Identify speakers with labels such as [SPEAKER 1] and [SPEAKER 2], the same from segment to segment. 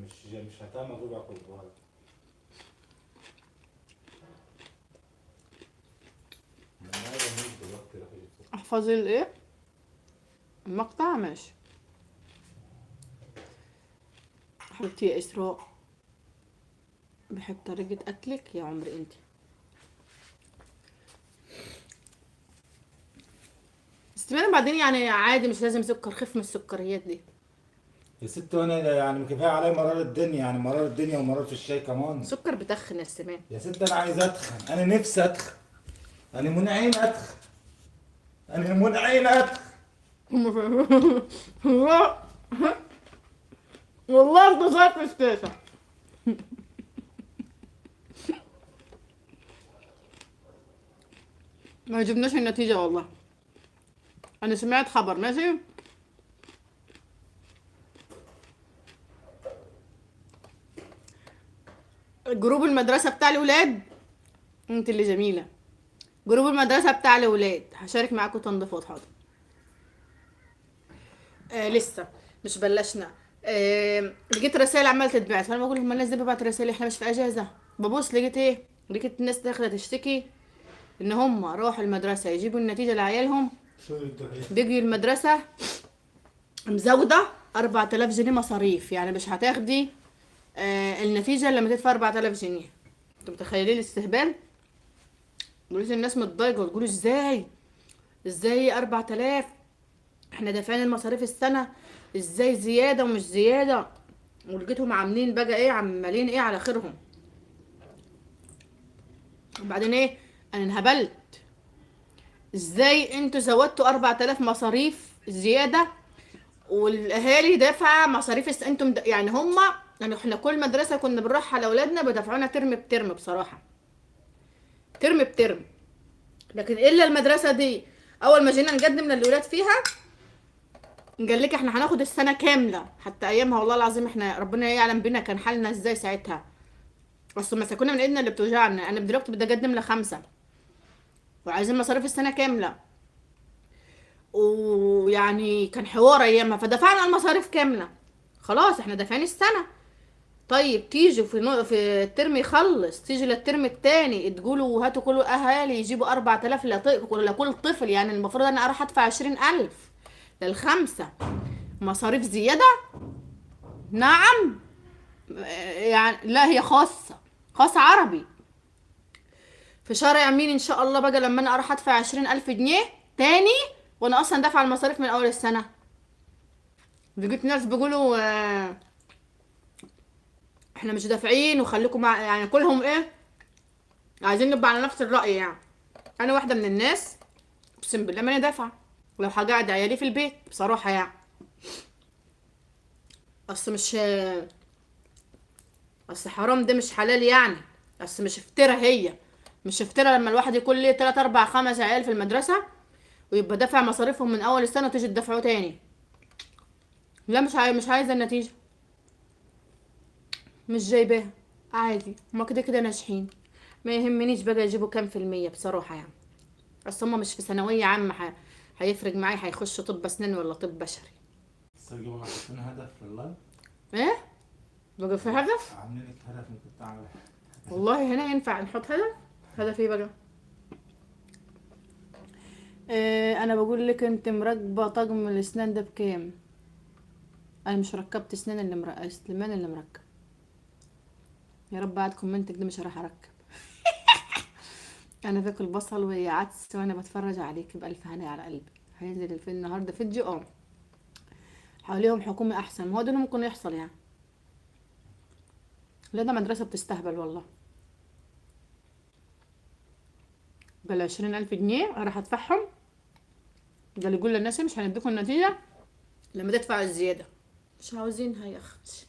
[SPEAKER 1] مش هتعمل ربع كوبايه. ما انا عايز اموت دلوقتي رغيف السكر.
[SPEAKER 2] احفظي الايه المقطع ماشي. حبيبتي يا اسراء، بحب طريقة اكلك يا عمري انت. استمري بعدين يعني عادي، مش لازم سكر، خف من السكريات دي.
[SPEAKER 1] يا ست وانا يعني كفايه عليا مرار الدنيا، يعني مرار الدنيا ومرار في الشاي كمان.
[SPEAKER 2] سكر بتخن يا سمان.
[SPEAKER 1] يا ست انا عايز اتخن، انا نفسي اتخن، انا منعين اتخن، انا منعين اتخن.
[SPEAKER 2] والله والله انت صاير في ستيشن. ما جبناش النتيجة والله. انا سمعت خبر ماشي. جروب المدرسة بتاع الولاد، انت اللي جميلة. جروب المدرسة بتاع الولاد هشارك معاكم تنظيفات، حاضر. لسه مش بلشنا. لقيت رسائل عماله تتبعت، فانا بقول لهم الناس دي ببعت رسائل، احنا مش في اجازه. ببص لقيت ايه؟ لقيت الناس داخله تشتكي ان هم راحوا المدرسه يجيبوا النتيجه لعيالهم،
[SPEAKER 1] شو الدنيا؟
[SPEAKER 2] بيجي المدرسه مزوده 4000 جنيه مصاريف، يعني مش هتاخدي النتيجه لما تدفع 4000 جنيه. انتوا متخيلين الاستهبال؟ بقول الناس متضايقه وتقولوا ازاي 4000؟ احنا دافعين المصاريف السنه، ازاي زياده ومش زياده؟ ولقيتهم عاملين بقى ايه، عمالين ايه على خيرهم. وبعدين ايه، انا انهبلت. ازاي انتوا زودتوا 4000 مصاريف زياده والاهالي دافعه مصاريف انتم يعني هما، يعني احنا كل مدرسه كنا بنروحها لاولادنا بدفعونا ترم بترم بصراحه، ترم بترم. لكن الا المدرسه دي اول ما جينا نقدم للاولاد فيها قال لك احنا هناخد السنه كامله. حتى ايامها والله العظيم احنا ربنا يعلم بينا كان حالنا ازاي ساعتها. اصل مسكونا من ايدنا اللي بتوجعنا. انا دلوقتي بدي اقدم ل5 وعايزين مصاريف السنه كامله، ويعني كان حوار ايامها، فدفعنا المصاريف كامله. خلاص احنا دافعين السنه. طيب تيجوا في الترم يخلص، تيجي للترم التاني تقولوا هاتوا كل اهالي يجيبوا 4000 لكل طفل، يعني المفروض انا اروح ادفع 20000 لل5 مصاريف زياده. نعم. يعني لا، هي خاصه، خاص عربي في شارع امين ان شاء الله. بقى لما انا اروح ادفع 20000 جنيه تاني وانا اصلا دافعه المصاريف من اول السنه. لقيت ناس بيقولوا احنا مش دافعين وخليكم مع، يعني كلهم ايه، عايزين نبقى على نفس الرأي يعني. انا واحده من الناس اقسم بالله ما انا دافعه، لو هقعد عيالي في البيت بصراحه يعني. اصل مش، اصل حرام ده مش حلال يعني. اصل مش افترا، هي مش افترا لما الواحد يكون ليه 3 4 5 عيال في المدرسه ويبقى دافع مصاريفهم من اول السنه وتيجي تدفعه تاني. لا مش عايزه النتيجه، مش جايباها، عادي هما كده كده ناجحين. ما يهمنيش بقى يجيبوا كام في المية بصراحة يعني. اصل هما مش في ثانوية عامة هيفرق معايا هيخشوا طب اسنان ولا طب بشري.
[SPEAKER 1] السجل ما حاطين هدف لله.
[SPEAKER 2] ايه بقى في هدف؟
[SPEAKER 1] عاملين لك هدف ممكن تعمل.
[SPEAKER 2] والله هنا ينفع نحط هدف؟ هدف ايه بقى؟ إيه، انا بقول لك انت مركبة طقم الاسنان ده بكام؟ انا مش ركبت اسنان، اللي سليمان اللي مركب. يا رب بعد كومنتك ده مش هروح اركب. انا باكل بصل وهي عدس وانا بتفرج عليك بالف هنا على قلبي. هينزل الفيلم النهارده فيديو حواليهم حكومي احسن، ما هو ده اللي ممكن يحصل يعني. لا ده مدرسة بتستهبل والله. قال 20000 جنيه راح ادفعهم. قال يقول للناس مش هنديكم النتيجة لما تدفع الزيادة. مش عاوزينها يا اختي.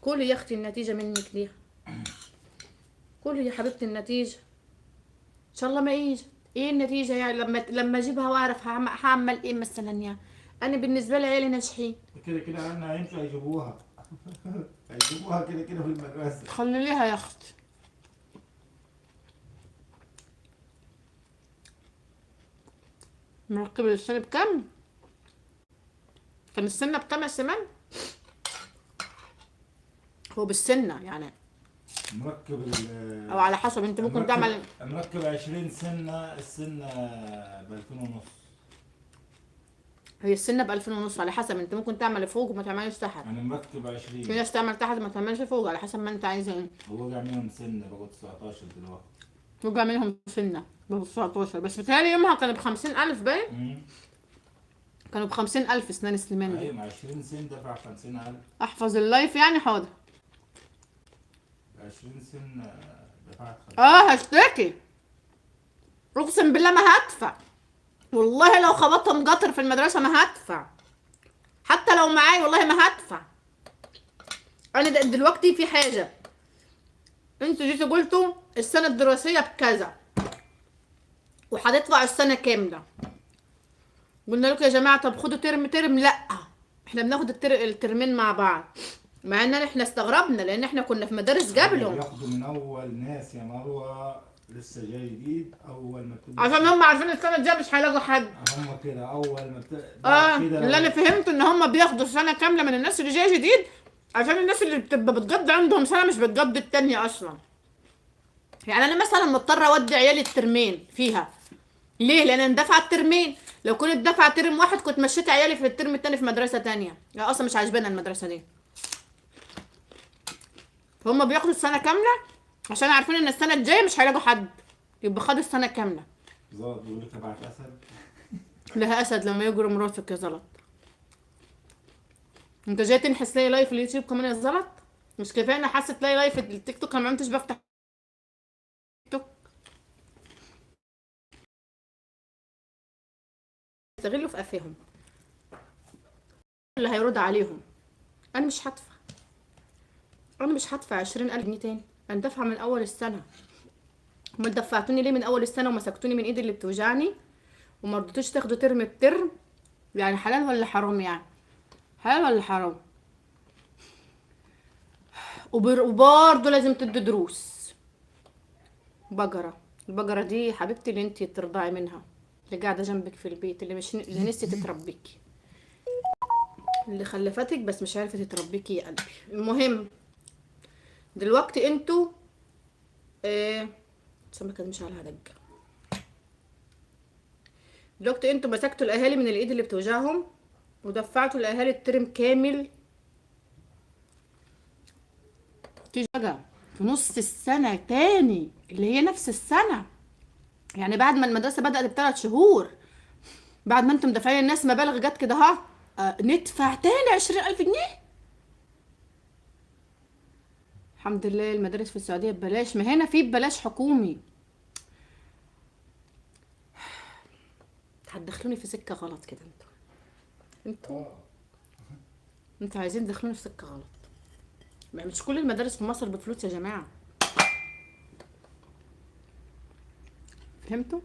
[SPEAKER 2] كلي يا اختي النتيجة منك ليها، كلي يا حبيبتي النتيجة ان شاء الله ما يجي. ايه النتيجة يعني لما اجيبها واعرف هعمل ايه مثلا يعني. انا بالنسبة لي عيالي ناجحين.
[SPEAKER 1] كده كده انا هيمشوا هيجيبوها. هيجيبوها كده كده في المدرسة.
[SPEAKER 2] خلي ليها يا اختي. مركب السنة بكام؟ كان السنة بكام يا سمان؟ هو بالسنة يعني،
[SPEAKER 1] مركب
[SPEAKER 2] او على حسب انت ممكن تعمل.
[SPEAKER 1] مركب 20 سنة، السنة ب2000 ونص.
[SPEAKER 2] هي السنة ب2500 على حسب انت ممكن تعمل فوق وما تعملش تحت.
[SPEAKER 1] أنا مركب
[SPEAKER 2] في
[SPEAKER 1] 20.
[SPEAKER 2] ناس تعمل تحت ما تعملش فوق، على حسب ما انت عايز ايه.
[SPEAKER 1] ووقع منهم سنة بقوا 19 دلوقتي.
[SPEAKER 2] وجع منهم سنة ب19، بس بتهيألي يومها كانوا ب50,000 باين.
[SPEAKER 1] امم
[SPEAKER 2] كانوا ب50,000 سنان سليمان دي.
[SPEAKER 1] أيوة، مع 20 سن دفع 50,000.
[SPEAKER 2] احفظ اللايف يعني حاضر.
[SPEAKER 1] 20 سن دفعت 50.
[SPEAKER 2] هشتكي، اقسم بالله ما هدفع، والله لو خبطهم قطر في المدرسة ما هدفع، حتى لو معاي والله ما هدفع. انا دلوقتي في حاجة، انتوا جيتوا قلتوا السنة الدراسية بكذا وهتدفع السنة كاملة. قلنا لكم يا جماعة طب خدوا ترم ترم، لا احنا بناخد الترمين مع بعض. مع ان احنا استغربنا لان احنا كنا في مدارس قبلهم.
[SPEAKER 1] بياخدوا من أول ناس يا مروة، لسه جاي جديد. أول ما تبدأ
[SPEAKER 2] عشان هم عارفين السنة الجاية مش هيلاقوا حد.
[SPEAKER 1] هم كده أول ما بعد كده
[SPEAKER 2] اللي انا فهمته ان هم بياخدوا سنة كاملة من الناس اللي جاية جديد، عشان الناس اللي بتبقى بتقضي عندهم سنة مش بتقضي التانية اصلا. يعني انا مثلا مضطرة اودي عيالي الترمين فيها، ليه؟ لان انا دافعه الترمين. لو كنت دافعه ترم واحد كنت مشيت عيالي في الترم التاني في مدرسه تانية، يعني اصلا مش عاجبانا المدرسه دي. فهم بياخدوا السنه كامله عشان عارفين ان السنه الجايه مش هيلاقوا حد، يبقى خدوا السنه كامله.
[SPEAKER 1] زلط بيقول لك تبعت أسد.
[SPEAKER 2] لها اسد لما يجرم راسك يا زلط. انت جاي تنحس لي لايف اليوتيوب كمان يا زلط؟ مش كفايه انا حاسه تلاقي لايف التيك توك، انا ما عملتش بفتح تيك توك. يستغلوا في قفاهم اللي هيرد عليهم. انا مش هدفع، انا مش هدفع 20,000 جنيه تاني، انا دافعه من اول السنه. امال دفعتوني ليه من اول السنه ومسكتوني من ايدي اللي بتوجعني وما رضيتوش تاخدوا ترم بترم؟ يعني حلال ولا حرام؟ يعني حلال ولا حرام؟ وبرضه لازم تدوا دروس. بقره، البقره دي حبيبتي اللي انتي ترضعي منها، اللي قاعده جنبك في البيت، اللي مش اللي نسيت تتربيكي، اللي خلفتك بس مش عارفه تتربيكي يا قلبي. المهم دلوقتي انتوا سمكة مش على دقة. دلوقتي انتوا مسكتوا الاهالي من الايد اللي بتوجعهم ودفعتوا الاهالي الترم كامل. تيجي بقى في نص السنة تاني اللي هي نفس السنة، يعني بعد ما المدرسة بدأت ب3 شهور، بعد ما انتم دافعين الناس مبالغ جت كده ندفع تاني 20,000 جنيه. الحمد لله المدارس في السعودية ببلاش، ما هنا في ببلاش حكومي. هتدخلوني في سكة غلط كده انتوا عايزين تدخلوني في سكة غلط. مش كل المدارس في مصر بفلوس يا جماعة، فهمتوا؟